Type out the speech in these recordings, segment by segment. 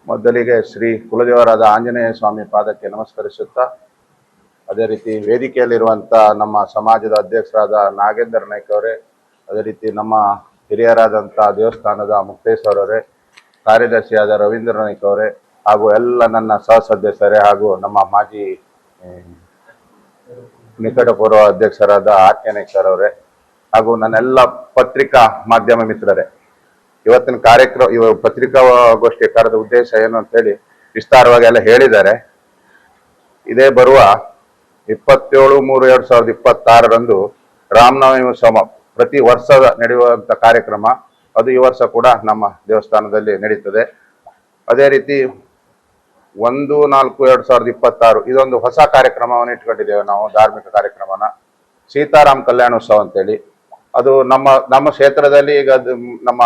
ಮೊದಲಿಗೆ ಶ್ರೀ ಕುಲದೇವರಾದ ಆಂಜನೇಯ ಸ್ವಾಮಿ ಪಾದಕ್ಕೆ ನಮಸ್ಕರಿಸುತ್ತಾ, ಅದೇ ರೀತಿ ವೇದಿಕೆಯಲ್ಲಿರುವಂಥ ನಮ್ಮ ಸಮಾಜದ ಅಧ್ಯಕ್ಷರಾದ ನಾಗೇಂದ್ರ ನಾಯ್ಕ ಅವರೇ, ಅದೇ ರೀತಿ ನಮ್ಮ ಹಿರಿಯರಾದಂಥ ದೇವಸ್ಥಾನದ ಮುಕ್ತೇಶ್ವರ ಅವರೇ, ಕಾರ್ಯದರ್ಶಿಯಾದ ರವೀಂದ್ರ ನಾಯ್ಕ ಅವರೇ, ಹಾಗೂ ಎಲ್ಲ ನನ್ನ ಸಹ ಸದಸ್ಯರೇ, ಹಾಗೂ ನಮ್ಮ ಮಾಜಿ ನಿಕಟಪೂರ್ವ ಅಧ್ಯಕ್ಷರಾದ ಆರ್.ಕೆ. ನಾಯ್ಕ ಅವರೇ, ಹಾಗೂ ನನ್ನೆಲ್ಲ ಪತ್ರಿಕಾ ಮಾಧ್ಯಮ ಮಿತ್ರರೇ, ಇವತ್ತಿನ ಪತ್ರಿಕಾಗೋಷ್ಠಿ ಕರೆದ ಉದ್ದೇಶ ಏನು ಅಂತೇಳಿ ವಿಸ್ತಾರವಾಗಿ ಎಲ್ಲ ಹೇಳಿದ್ದಾರೆ. ಇದೇ ಬರುವ 27/3/2026 ರಾಮನವಮಿ ಉತ್ಸವ ಪ್ರತಿ ವರ್ಷ ನಡೆಯುವಂಥ ಕಾರ್ಯಕ್ರಮ, ಅದು ಈ ವರ್ಷ ಕೂಡ ನಮ್ಮ ದೇವಸ್ಥಾನದಲ್ಲಿ ನಡೀತದೆ. ಅದೇ ರೀತಿ 1/4/2026 ಇದೊಂದು ಹೊಸ ಕಾರ್ಯಕ್ರಮವನ್ನು ಇಟ್ಕೊಂಡಿದ್ದೇವೆ ನಾವು, ಧಾರ್ಮಿಕ ಕಾರ್ಯಕ್ರಮನ, ಸೀತಾರಾಮ್ ಕಲ್ಯಾಣೋತ್ಸವ ಅಂತೇಳಿ. ಅದು ನಮ್ಮ ಕ್ಷೇತ್ರದಲ್ಲಿ ಈಗ ನಮ್ಮ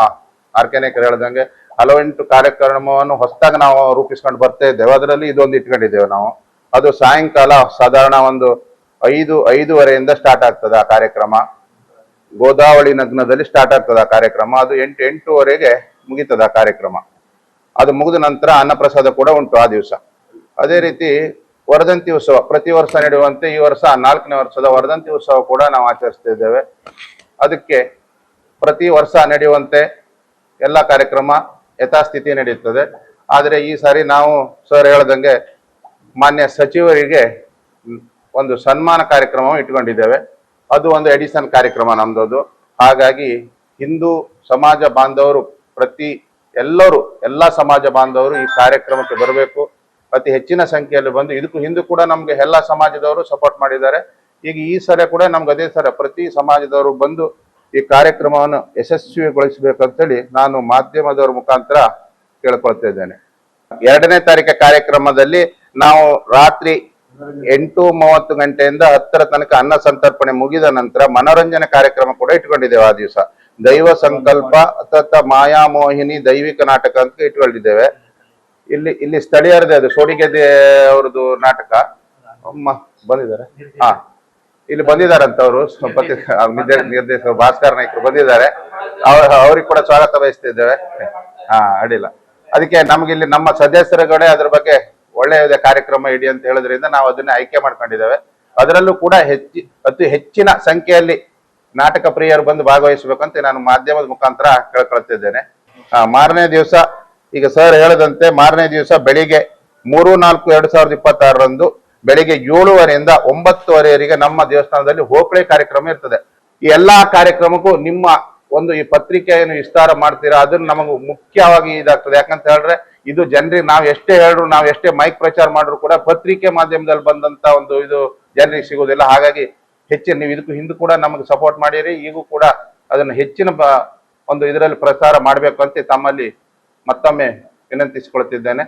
ಆರ್.ಕೆ. ನಾಯ್ಕರು ಹೇಳ್ದಂಗೆ ಹಲವೆಂಟು ಕಾರ್ಯಕ್ರಮವನ್ನು ಹೊಸದಾಗಿ ನಾವು ರೂಪಿಸ್ಕೊಂಡು ಬರ್ತಾ ಇದ್ದೇವೆ. ಅದರಲ್ಲಿ ಇದೊಂದು ಇಟ್ಕೊಂಡಿದ್ದೇವೆ ನಾವು. ಅದು ಸಾಯಂಕಾಲ ಸಾಧಾರಣ ಒಂದು 5:05 ಸ್ಟಾರ್ಟ್ ಆಗ್ತದೆ ಆ ಕಾರ್ಯಕ್ರಮ. ಗೋದಾವಳಿ ನಗ್ನದಲ್ಲಿ ಸ್ಟಾರ್ಟ್ ಆಗ್ತದೆ ಆ ಕಾರ್ಯಕ್ರಮ. ಅದು 8:08ವರೆಗೆ ಮುಗೀತದೆ ಆ ಕಾರ್ಯಕ್ರಮ. ಅದು ಮುಗಿದ ನಂತರ ಅನ್ನಪ್ರಸಾದ ಕೂಡ ಉಂಟು ಆ ದಿವಸ. ಅದೇ ರೀತಿ ವರ್ಧಂತಿ ಉತ್ಸವ ಪ್ರತಿ ವರ್ಷ ನಡೆಯುವಂತೆ ಈ ವರ್ಷ 4ನೇ ವರ್ಷದ ವರ್ಧಂತಿ ಉತ್ಸವ ಕೂಡ ನಾವು ಆಚರಿಸ್ತಿದ್ದೇವೆ. ಅದಕ್ಕೆ ಪ್ರತಿ ವರ್ಷ ನಡೆಯುವಂತೆ ಎಲ್ಲ ಕಾರ್ಯಕ್ರಮ ಯಥಾಸ್ಥಿತಿ ನಡೆಯುತ್ತದೆ. ಆದರೆ ಈ ಸಾರಿ ನಾವು ಸರ್ ಹೇಳ್ದಂಗೆ ಮಾನ್ಯ ಸಚಿವರಿಗೆ ಒಂದು ಸನ್ಮಾನ ಕಾರ್ಯಕ್ರಮ ಇಟ್ಕೊಂಡಿದ್ದೇವೆ. ಅದು ಒಂದು ಎಡಿಷನ್ ಕಾರ್ಯಕ್ರಮ ನಮ್ದು. ಹಾಗಾಗಿ ಹಿಂದೂ ಸಮಾಜ ಬಾಂಧವರು ಎಲ್ಲ ಸಮಾಜ ಬಾಂಧವರು ಈ ಕಾರ್ಯಕ್ರಮಕ್ಕೆ ಬರಬೇಕು. ಅತಿ ಹೆಚ್ಚಿನ ಸಂಖ್ಯೆಯಲ್ಲಿ ಬಂದು, ಇದಕ್ಕೂ ಹಿಂದೂ ಕೂಡ ನಮ್ಗೆ ಎಲ್ಲ ಸಮಾಜದವರು ಸಪೋರ್ಟ್ ಮಾಡಿದ್ದಾರೆ. ಈಗ ಈ ಸಲ ಕೂಡ ನಮ್ಗೆ ಅದೇ ಸರ ಪ್ರತಿ ಸಮಾಜದವರು ಬಂದು ಈ ಕಾರ್ಯಕ್ರಮವನ್ನು ಯಶಸ್ವಿಗೊಳಿಸಬೇಕಂತೇಳಿ ನಾನು ಮಾಧ್ಯಮದವರ ಮುಖಾಂತರ ಕೇಳ್ಕೊಳ್ತಾ ಇದ್ದೇನೆ. 2ನೇ ತಾರೀಕು ಕಾರ್ಯಕ್ರಮದಲ್ಲಿ ನಾವು ರಾತ್ರಿ 8:30 ಗಂಟೆಯಿಂದ 10ರ ತನಕ ಅನ್ನ ಸಂತರ್ಪಣೆ ಮುಗಿದ ನಂತರ ಮನೋರಂಜನೆ ಕಾರ್ಯಕ್ರಮ ಕೂಡ ಇಟ್ಕೊಂಡಿದ್ದೇವೆ. ಆ ದಿವಸ ದೈವ ಸಂಕಲ್ಪ ಅಥವಾ ಮಾಯಾಮೋಹಿನಿ ದೈವಿಕ ನಾಟಕ ಅಂತ ಇಟ್ಕೊಂಡಿದ್ದೇವೆ. ಇಲ್ಲಿ ಸ್ಥಳೀಯರದೇ, ಅದು ಸೋಡಿಗೆದೆ ಅವ್ರದ್ದು ನಾಟಕ ಬಂದಿದ್ದಾರೆ. ಇಲ್ಲಿ ಬಂದಿದ್ದಾರಂತವ್ರು ನಿರ್ದೇಶಕ ಭಾಸ್ಕರ್ ನಾಯ್ಕರು ಬಂದಿದ್ದಾರೆ. ಅವ್ರಿಗೆ ಕೂಡ ಸ್ವಾಗತ ಬಯಸ್ತಿದ್ದೇವೆ. ಅಡ್ಡಿಲ್ಲ. ಅದಕ್ಕೆ ನಮ್ಗೆ ಇಲ್ಲಿ ನಮ್ಮ ಸದಸ್ಯರುಗಳೇ ಅದ್ರ ಬಗ್ಗೆ ಒಳ್ಳೆಯ ಕಾರ್ಯಕ್ರಮ ಇಡಿ ಅಂತ ಹೇಳೋದ್ರಿಂದ ನಾವು ಅದನ್ನ ಆಯ್ಕೆ ಮಾಡ್ಕೊಂಡಿದ್ದೇವೆ. ಅದರಲ್ಲೂ ಕೂಡ ಅತಿ ಹೆಚ್ಚಿನ ಸಂಖ್ಯೆಯಲ್ಲಿ ನಾಟಕ ಪ್ರಿಯರು ಬಂದು ಭಾಗವಹಿಸಬೇಕಂತ ನಾನು ಮಾಧ್ಯಮದ ಮುಖಾಂತರ ಕೇಳ್ಕೊಳ್ತಿದ್ದೇನೆ. ಮಾರನೇ ದಿವಸ ಈಗ ಸರ್ ಹೇಳದಂತೆ ಮಾರನೇ ದಿವಸ ಬೆಳಿಗ್ಗೆ 3/4/2026 ಬೆಳಿಗ್ಗೆ 7:00 9:00ವರೆಗೆ ನಮ್ಮ ದೇವಸ್ಥಾನದಲ್ಲಿ ಹೋಕಳಿ ಕಾರ್ಯಕ್ರಮ ಇರ್ತದೆ. ಈ ಎಲ್ಲಾ ಕಾರ್ಯಕ್ರಮಕ್ಕೂ ನಿಮ್ಮ ಒಂದು ಈ ಪತ್ರಿಕೆಯನ್ನು ವಿಸ್ತಾರ ಮಾಡ್ತೀರಾ, ಅದನ್ನ ನಮಗೆ ಮುಖ್ಯವಾಗಿ ಇದಾಗ್ತದೆ. ಯಾಕಂತ ಹೇಳಿದ್ರೆ ಇದು ಜನರಿಗೆ ನಾವು ಎಷ್ಟೇ ಹೇಳಿದ್ರು, ನಾವು ಎಷ್ಟೇ ಮೈಕ್ ಪ್ರಚಾರ ಮಾಡಿದ್ರು ಕೂಡ ಪತ್ರಿಕೆ ಮಾಧ್ಯಮದಲ್ಲಿ ಬಂದಂತ ಒಂದು ಇದು ಜನರಿಗೆ ಸಿಗುವುದಿಲ್ಲ. ಹಾಗಾಗಿ ಹೆಚ್ಚಿನ ನೀವು ಇದಕ್ಕೂ ಹಿಂದೆ ಕೂಡ ನಮಗೆ ಸಪೋರ್ಟ್ ಮಾಡಿರಿ, ಈಗೂ ಕೂಡ ಅದನ್ನು ಹೆಚ್ಚಿನ ಒಂದು ಇದರಲ್ಲಿ ಪ್ರಸಾರ ಮಾಡಬೇಕು ಅಂತ ತಮ್ಮಲ್ಲಿ ಮತ್ತೊಮ್ಮೆ ವಿನಂತಿಸಿಕೊಳ್ತಿದ್ದೇನೆ.